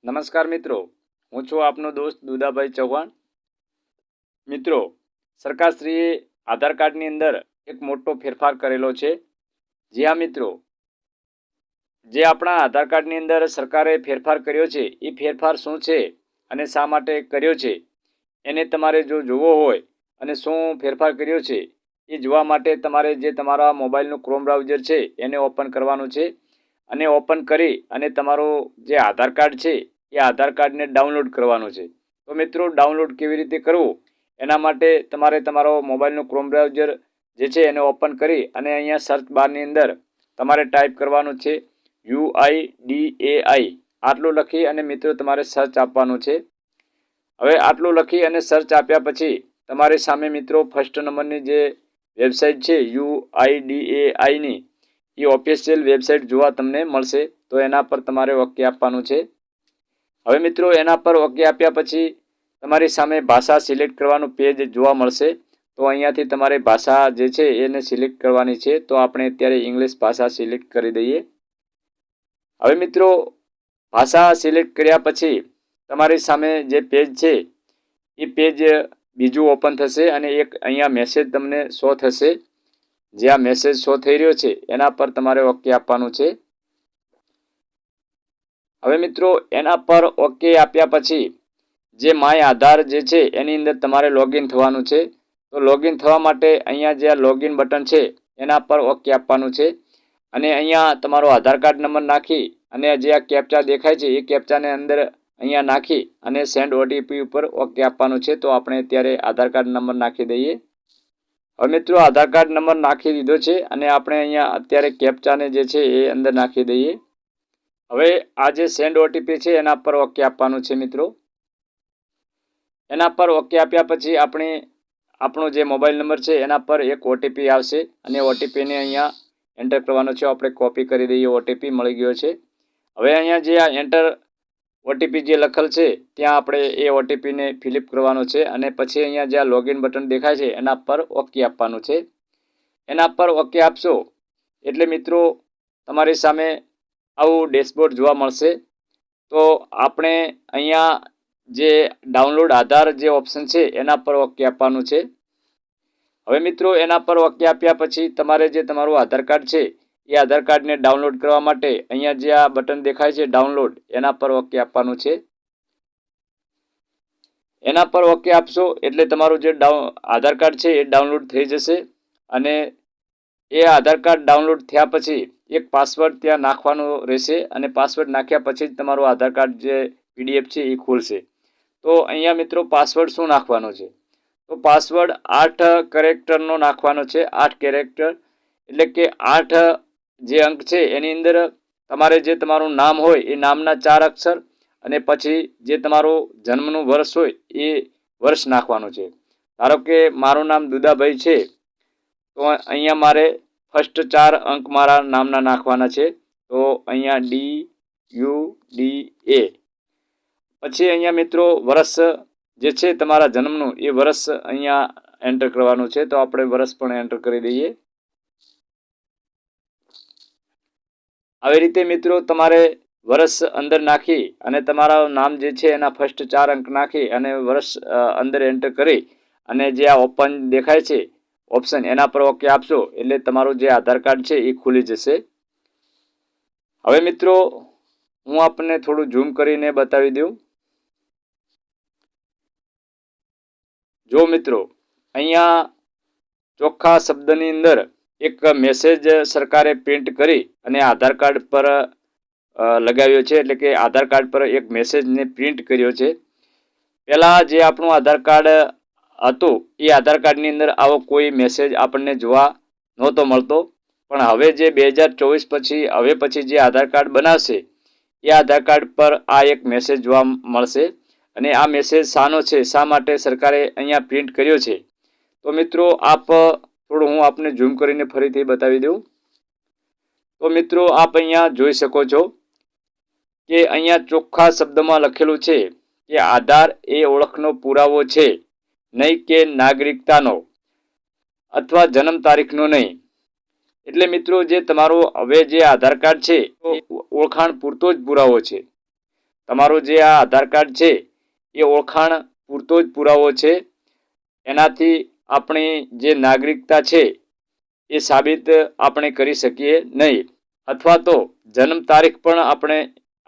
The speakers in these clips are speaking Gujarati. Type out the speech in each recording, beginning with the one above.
નમસ્કાર મિત્રો, હું છું આપનો દોસ્ત દુદાભાઈ ચૌહાણ। મિત્રો, સરકારશ્રીએ આધાર કાર્ડની અંદર એક મોટો ફેરફાર કરેલો છે। જ્યાં મિત્રો, જે આપણા આધાર કાર્ડની અંદર સરકારે ફેરફાર કર્યો છે એ ફેરફાર શું છે અને શા માટે કર્યો છે એને તમારે જો જોવો હોય અને શું ફેરફાર કર્યો છે એ જોવા માટે તમારે જે તમારા મોબાઈલનું ક્રોમ બ્રાઉઝર છે એને ઓપન કરવાનું છે અને ઓપન કરી અને તમારો જે આધાર કાર્ડ છે એ આધાર કાર્ડને ડાઉનલોડ કરવાનું છે। તો મિત્રો, ડાઉનલોડ કેવી રીતે કરવું એના માટે તમારે તમારો મોબાઈલનું ક્રોમ બ્રાઉઝર જે છે એને ઓપન કરી અને અહીંયા સર્ચ બારની અંદર તમારે ટાઈપ કરવાનું છે UIDAI। આટલું લખી અને મિત્રો તમારે સર્ચ આપવાનું છે। હવે આટલું લખી અને સર્ચ આપ્યા પછી તમારી સામે મિત્રો ફર્સ્ટ નંબરની જે વેબસાઇટ છે UIDAIની એ ઓફિશિયલ વેબસાઇટ જોવા તમને મળશે। તો એના પર તમારે ઓકે આપવાનું છે। હવે મિત્રો, એના પર ઓકે આપ્યા પછી તમારી સામે ભાષા સિલેક્ટ કરવાનું પેજ જોવા મળશે। તો અહીંયાથી તમારે ભાષા જે છે એને સિલેક્ટ કરવાની છે। તો આપણે અત્યારે ઇંગ્લિશ ભાષા સિલેક્ટ કરી દઈએ। હવે મિત્રો, ભાષા સિલેક્ટ કર્યા પછી તમારી સામે જે પેજ છે એ પેજ બીજું ઓપન થશે અને એક અહીંયા મેસેજ તમને શો થશે। જે આ મેસેજ શો થઈ રહ્યો છે એના પર તમારે ઓકે આપવાનું છે। હવે મિત્રો, એના પર ઓકે આપ્યા પછી જે માય આધાર જે છે એની અંદર તમારે લોગિન થવાનું છે। તો લોગિન થવા માટે અહીંયા જે લોગિન બટન છે એના પર ઓકે આપવાનું છે અને અહીંયા તમારો આધાર કાર્ડ નંબર નાખી અને જે આ કેપ્ચા દેખાય છે એ કેપ્ચાને અંદર અહીંયા નાખી અને સેન્ડ ઓટીપી ઉપર ઓકે આપવાનું છે। તો આપણે અત્યારે આધાર કાર્ડ નંબર નાખી દઈએ। હવે મિત્રો, આધાર કાર્ડ નંબર નાખી દીધો છે અને આપણે અહીંયા અત્યારે કેપ્ચાને જે છે એ અંદર નાખી દઈએ। હવે આ જે સેન્ડ ઓટીપી છે એના પર ઓકે આપવાનું છે મિત્રો। એના પર ઓકે આપ્યા પછી આપણો જે મોબાઈલ નંબર છે એના પર એક ઓટીપી આવશે અને ઓટીપીને અહીંયા એન્ટર કરવાનો છે। આપણે કોપી કરી દઈએ, ઓટીપી મળી ગયો છે। હવે અહીંયા જે આ એન્ટર ઓટીપી જે લખેલ છે ત્યાં આપણે એ ઓટીપીને ફિલઅપ કરવાનો છે અને પછી અહીંયા જે આ લોગિન બટન દેખાય છે એના પર ઓકે આપવાનું છે। એના પર ઓકે આપશો એટલે મિત્રો તમારી સામે આવું ડેશબોર્ડ જોવા મળશે। તો આપણે અહીંયા જે ડાઉનલોડ આધાર જે ઓપ્શન છે એના પર ઓકે આપવાનું છે। હવે મિત્રો, એના પર ઓકે આપ્યા પછી તમારે જે તમારું આધાર કાર્ડ છે એ આધાર કાર્ડને ડાઉનલોડ કરવા માટે અહીંયા જે આ બટન દેખાય છે ડાઉનલોડ, એના પર ઓકે આપવાનું છે। એના પર ઓકે આપશો એટલે તમારું જે આધાર કાર્ડ છે એ ડાઉનલોડ થઈ જશે અને એ આધાર કાર્ડ ડાઉનલોડ થયા પછી એક પાસવર્ડ ત્યાં નાખવાનો રહેશે અને પાસવર્ડ નાખ્યા પછી જ તમારું આધાર કાર્ડ જે પીડીએફ છે એ ખુલશે। તો અહીંયા મિત્રો પાસવર્ડ શું નાખવાનો છે? તો પાસવર્ડ 8 કેરેક્ટરનો નાખવાનો છે। 8 કેરેક્ટર એટલે કે 8 જે અંક છે એની અંદર તમારે જે તમારું નામ હોય એ નામના 4 અક્ષર અને પછી જે તમારું જન્મનું વર્ષ હોય એ વર્ષ નાખવાનું છે। ધારો કે મારું નામ દુદાભાઈ છે તો અહીંયા મારે ફર્સ્ટ 4 અંક મારા નામના નાખવાના છે। તો અહીંયા DUDA। પછી અહીંયા મિત્રો વર્ષ જે છે તમારા જન્મનું એ વર્ષ અહીંયા એન્ટર કરવાનું છે। તો આપણે વર્ષ પણ એન્ટર કરી દઈએ। આવી રીતે મિત્રો તમારે વર્ષ અંદર નાખી અને તમારા નામ જે છે એના ફર્સ્ટ 4 અંક નાખી અને વર્ષ અંદર એન્ટર કરી અને જે આ ઓપન દેખાય છે ઓપ્શન એના પર ઓકે આપશો એટલે તમારું જે આધાર કાર્ડ છે એ ખુલી જશે। હવે મિત્રો, હું આપને થોડું ઝૂમ કરીને બતાવી દઉં। જો મિત્રો, અહીંયા ચોખ્ખા શબ્દની અંદર એક મેસેજ સરકારે પ્રિન્ટ કરી અને આધાર કાર્ડ પર લગાવ્યો છે। એટલે કે આધાર કાર્ડ પર એક મેસેજને પ્રિન્ટ કર્યો છે। પહેલાં જે આપણું આધાર કાર્ડ હતું એ આધાર કાર્ડની અંદર આવો કોઈ મેસેજ આપણને જોવા નહોતો મળતો, પણ હવે જે 2024 પછી જે આધાર કાર્ડ બનાવશે એ આધાર કાર્ડ પર આ એક મેસેજ જોવા મળશે અને આ મેસેજ શાનો છે, શા માટે સરકારે અહીંયા પ્રિન્ટ કર્યો છે? તો મિત્રો થોડું હું આપને ઝૂમ કરીને ફરીથી બતાવી દઉં। તો મિત્રો, આપ અહીંયા જોઈ શકો છો કે અહીંયા ચોખ્ખા શબ્દમાં લખેલું છે કે આધાર એ ઓળખનો પુરાવો છે, નહીં કે નાગરિકતાનો અથવા જન્મ તારીખનો નહીં। એટલે મિત્રો, જે તમારો હવે જે આધાર કાર્ડ છે ઓળખાણ પૂરતો જ પુરાવો છે। તમારું જે આ આધાર કાર્ડ છે એ ઓળખાણ પૂરતો જ પુરાવો છે. એનાથી આપણી જે નાગરિકતા છે એ સાબિત આપણે કરી શકીએ નહીં, અથવા તો જન્મ તારીખ પણ આપણે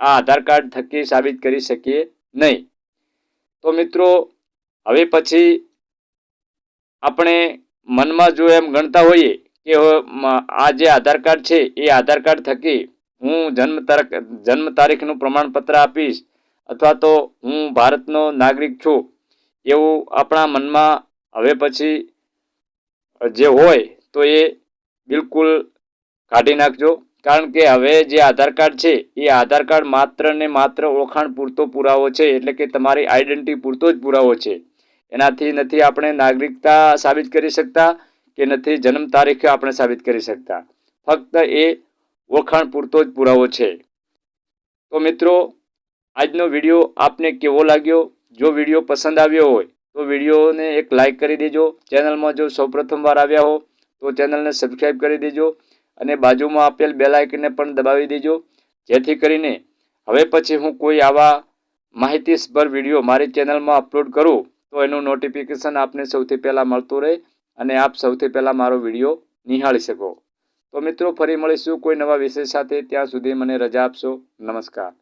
આ આધાર કાર્ડ થકી સાબિત કરી શકીએ નહીં. તો મિત્રો, હવે પછી આપણે મનમાં જો એમ ગણતા હોઈએ કે આ જે આધાર કાર્ડ છે એ આધાર કાર્ડ થકી હું જન્મ તારીખનું પ્રમાણપત્ર આપીશ, અથવા તો હું ભારતનો નાગરિક છું, એવું આપણા મનમાં હવે પછી જે હોય તો એ બિલકુલ કાઢી નાખજો. કારણ કે હવે જે આધાર કાર્ડ છે એ આધાર કાર્ડ માત્ર ને માત્ર ઓળખાણ પૂરતો પુરાવો છે, એટલે કે તમારી આઈડેન્ટિટી પૂરતો જ પુરાવો છે. એનાથી નથી આપણે નાગરિકતા સાબિત કરી શકતા કે નથી જન્મ તારીખ આપણે સાબિત કરી શકતા. ફક્ત એ ઓળખાણ પૂરતો જ પુરાવો છે. તો મિત્રો, આજનો વિડીયો આપને કેવો લાગ્યો? જો વિડીયો પસંદ આવ્યો હોય તો વિડીયોને એક લાઇક કરી દેજો. ચેનલમાં જો સૌપ્રથમ વાર આવ્યા હો તો ચેનલને સબસ્ક્રાઈબ કરી દેજો અને બાજુમાં આપેલ બેલ આઇકનને પણ દબાવી દેજો, જેથી કરીને હવે પછી હું કોઈ આવા માહિતીસભર વિડીયો મારી ચેનલમાં અપલોડ કરું તો એનું નોટિફિકેશન આપને સૌથી પહેલાં મળતું રહે અને આપ સૌથી પહેલાં મારો વિડીયો નિહાળી શકો. તો મિત્રો, ફરી મળીશું કોઈ નવા વિષય સાથે. ત્યાં સુધી મને રજા આપશો. નમસ્કાર.